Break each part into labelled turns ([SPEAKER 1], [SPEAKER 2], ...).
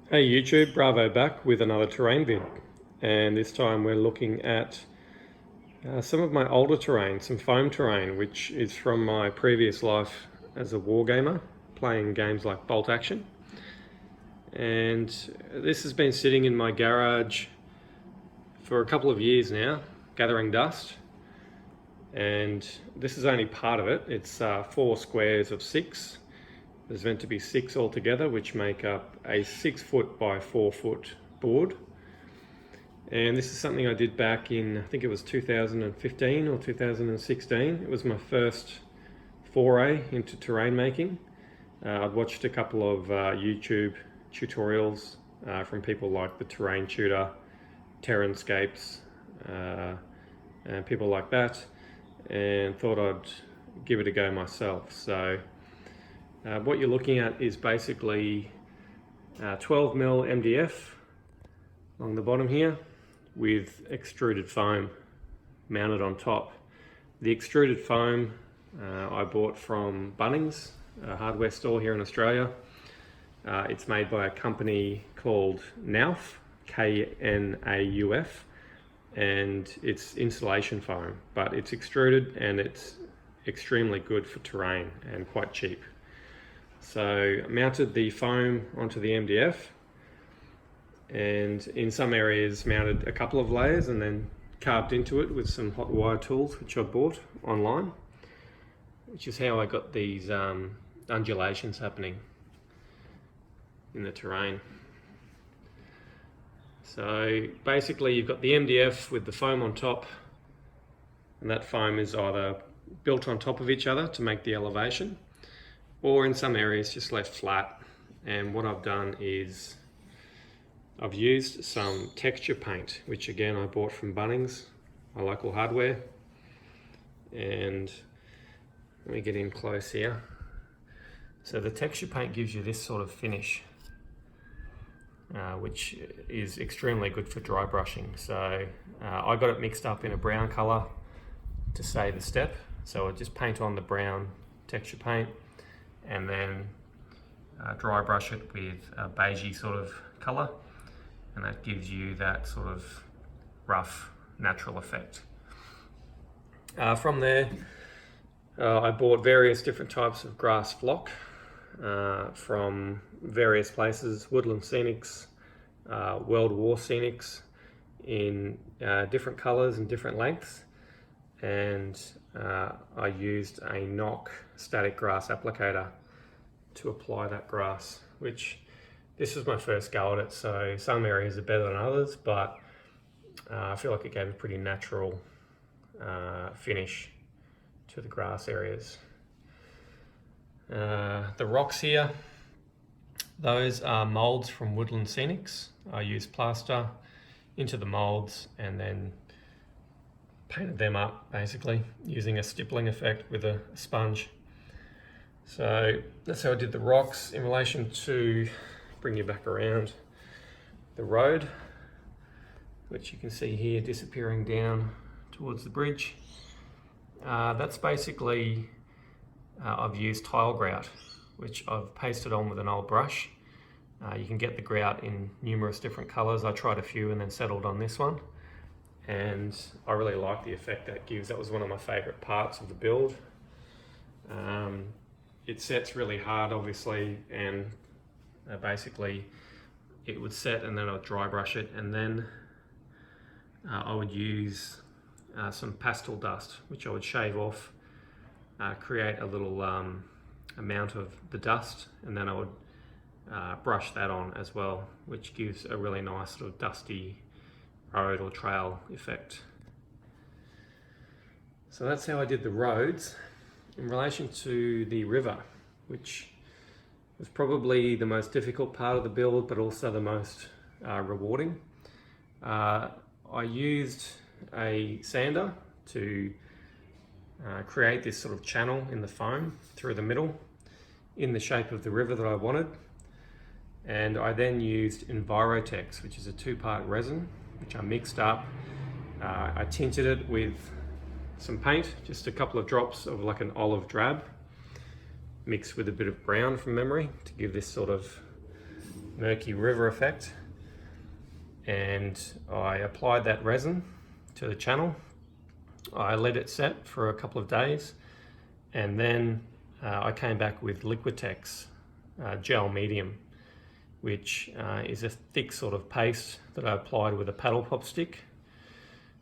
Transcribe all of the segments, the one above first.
[SPEAKER 1] Hey YouTube, Bravo back with another terrain vid, and this time we're looking at some of my older terrain, some foam terrain, which is from my previous life as a wargamer, playing games like Bolt Action. And this has been sitting in my garage for a couple of years now, gathering dust. And this is only part of it. It's 4 squares of 6. There's meant to be 6 altogether, which make up a 6 foot by 4 foot board. And this is something I did back in, I think it was 2015 or 2016. It was my first foray into terrain making. I'd watched a couple of YouTube tutorials from people like the Terrain Tutor, Terranscapes, and people like that, and thought I'd give it a go myself. So what you're looking at is basically 12mm MDF along the bottom here with extruded foam mounted on top. The extruded foam I bought from Bunnings, a hardware store here in Australia. It's made by a company called Knauf, K-N-A-U-F, and it's insulation foam, but it's extruded and it's extremely good for terrain and quite cheap. So I mounted the foam onto the MDF, and in some areas mounted a couple of layers and then carved into it with some hot wire tools which I bought online, which is how I got these undulations happening in the terrain. So basically you've got the MDF with the foam on top, and that foam is either built on top of each other to make the elevation, or in some areas just left flat. And what I've done is I've used some texture paint, which again I bought from Bunnings, my local hardware. And let me get in close here. So the texture paint gives you this sort of finish, which is extremely good for dry brushing. So I got it mixed up in a brown color to save a step. So I just paint on the brown texture paint and then dry brush it with a beigey sort of color, and that gives you that sort of rough natural effect. From there I bought various different types of grass flock from various places, Woodland Scenics, World War Scenics, in different colors and different lengths. And I used a knock static grass applicator to apply that grass, which this was my first go at it, so some areas are better than others, but I feel like it gave a pretty natural finish to the grass areas. The rocks here, those are molds from Woodland Scenics. I used plaster into the molds and then painted them up basically using a stippling effect with a sponge. So that's how I did the rocks. In relation to, bring you back around, the road, which you can see here disappearing down towards the bridge, that's basically I've used tile grout, which I've pasted on with an old brush. You can get the grout in numerous different colors. I tried a few and then settled on this one, and I really like the effect that gives. That was one of my favorite parts of the build. It sets really hard obviously, and basically it would set and then I'd dry brush it, and then I would use some pastel dust which I would shave off, create a little amount of the dust, and then I would brush that on as well, which gives a really nice sort of dusty road or trail effect. So that's how I did the roads. In relation to the river, which was probably the most difficult part of the build, but also the most rewarding, I used a sander to create this sort of channel in the foam through the middle in the shape of the river that I wanted. And I then used Envirotex, which is a 2-part resin, which I mixed up. I tinted it with some paint, just a couple of drops of like an olive drab, mixed with a bit of brown from memory to give this sort of murky river effect, and I applied that resin to the channel. I let it set for a couple of days, and then I came back with Liquitex gel medium, which is a thick sort of paste that I applied with a paddle pop stick,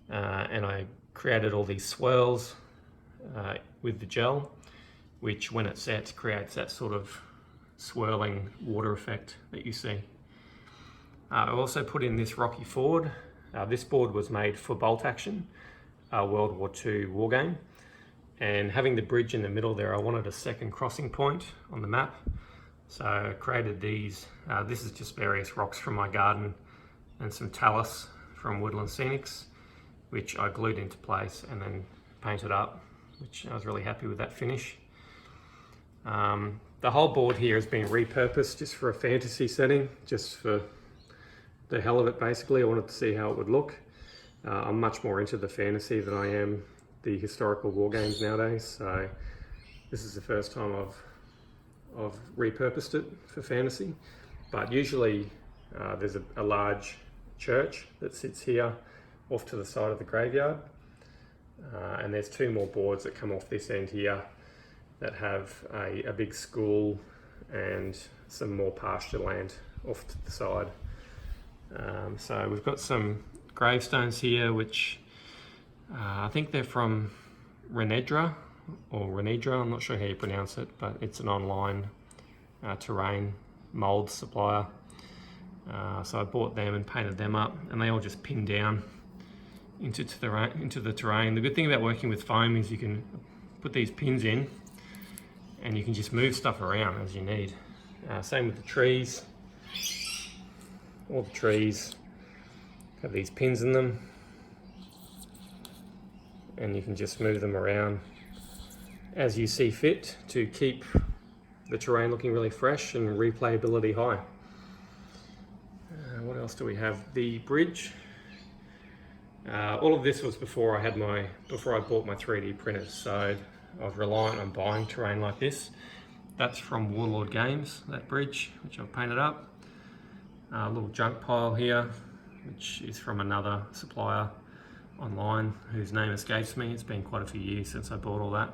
[SPEAKER 1] and I created all these swirls with the gel, which when it sets creates that sort of swirling water effect that you see. I also put in this Rocky Ford. This board was made for bolt action, World War II war game, and having the bridge in the middle there, I wanted a second crossing point on the map, so I created these. This is just various rocks from my garden and some talus from Woodland Scenics, which I glued into place and then painted up, which I was really happy with that finish. The whole board here has been repurposed just for a fantasy setting, just for the hell of it basically. I wanted to see how it would look. I'm much more into the fantasy than I am the historical war games nowadays, so this is the first time I've repurposed it for fantasy. But usually there's a large church that sits here off to the side of the graveyard, and there's two more boards that come off this end here that have a big school and some more pasture land off to the side. So we've got some gravestones here, which I think they're from Renedra, I'm not sure how you pronounce it, but it's an online terrain mold supplier. So I bought them and painted them up, and they all just pin down into the terrain. The good thing about working with foam is you can put these pins in and you can just move stuff around as you need. Same with the trees. All the trees have these pins in them, and you can just move them around as you see fit to keep the terrain looking really fresh and replayability high. What else do we have? The bridge. All of this was before I bought my 3D printers, so I was reliant on buying terrain like this. That's from Warlord Games, that bridge, which I've painted up. A little junk pile here, which is from another supplier online whose name escapes me. It's been quite a few years since I bought all that.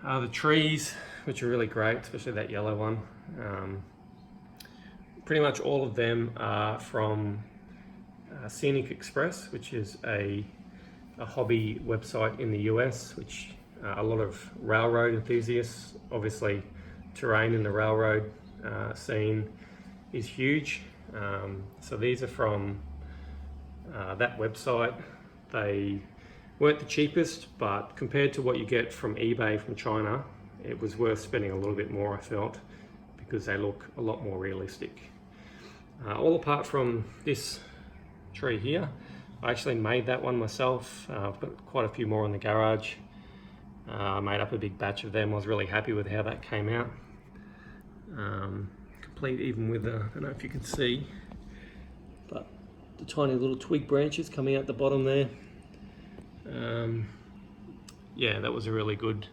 [SPEAKER 1] The trees, which are really great, especially that yellow one. Pretty much all of them are from Scenic Express, which is a hobby website in the US, which a lot of railroad enthusiasts, obviously terrain in the railroad scene is huge. So these are from that website. They weren't the cheapest, but compared to what you get from eBay from China, it was worth spending a little bit more, I felt, because they look a lot more realistic. All apart from this tree here. I actually made that one myself. I've got quite a few more in the garage. I made up a big batch of them. I was really happy with how that came out. Complete even with I don't know if you can see, but the tiny little twig branches coming out the bottom there. Yeah, that was a really good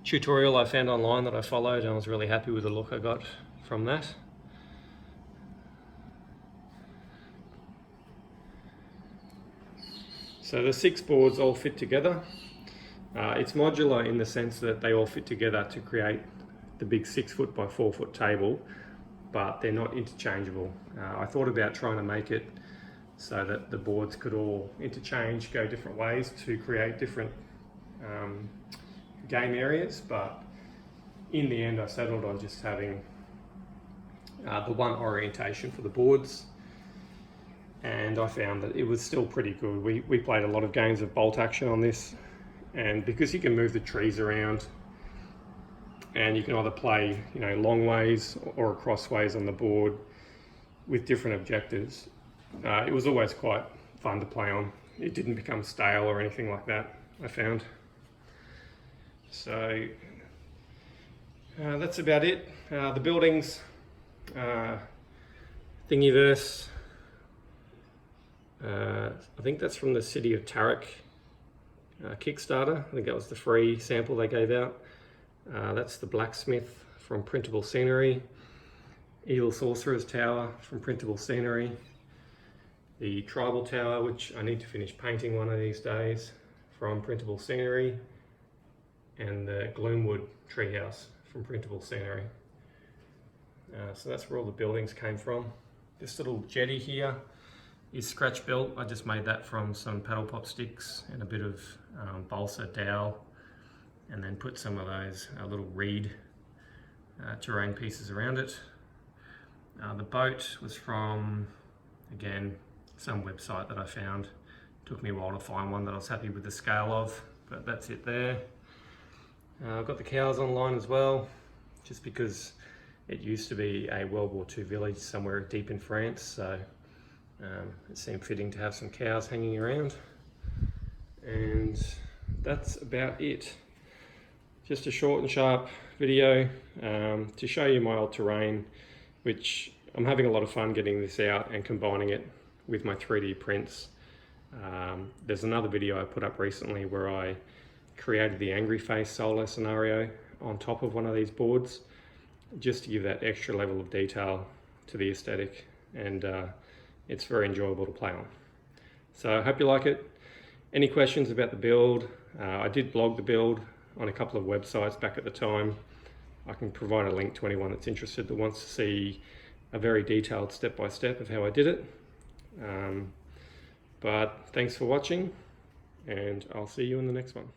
[SPEAKER 1] tutorial I found online that I followed, and I was really happy with the look I got from that. So the 6 boards all fit together. It's modular in the sense that they all fit together to create the big 6 foot by 4 foot table, but they're not interchangeable. I thought about trying to make it so that the boards could all interchange, go different ways to create different game areas, but in the end I settled on just having the one orientation for the boards, and I found that it was still pretty good. We played a lot of games of bolt action on this, and because you can move the trees around and you can either play, you know, long ways or across ways on the board with different objectives, it was always quite fun to play on. It didn't become stale or anything like that, I found. So that's about it. The buildings, Thingiverse, I think that's from the City of Tarak Kickstarter. I think that was the free sample they gave out. That's the blacksmith from Printable Scenery. Evil Sorcerer's Tower from Printable Scenery, the Tribal Tower, which I need to finish painting one of these days, from Printable Scenery, and the Gloomwood Treehouse from Printable Scenery. So that's where all the buildings came from. This little jetty here is scratch built. I just made that from some paddle pop sticks and a bit of balsa dowel, and then put some of those little reed terrain pieces around it. The boat was from, again, some website that I found. Took me a while to find one that I was happy with the scale of, but that's it there. I've got the cows online as well, just because it used to be a World War II village somewhere deep in France, so it seemed fitting to have some cows hanging around. And that's about it. Just a short and sharp video to show you my old terrain, which I'm having a lot of fun getting this out and combining it with my 3D prints. There's another video I put up recently where I created the angry face solo scenario on top of one of these boards, just to give that extra level of detail to the aesthetic, and it's very enjoyable to play on. So I hope you like it. Any questions about the build? I did blog the build on a couple of websites back at the time. I can provide a link to anyone that's interested that wants to see a very detailed step-by-step of how I did it. But thanks for watching, and I'll see you in the next one.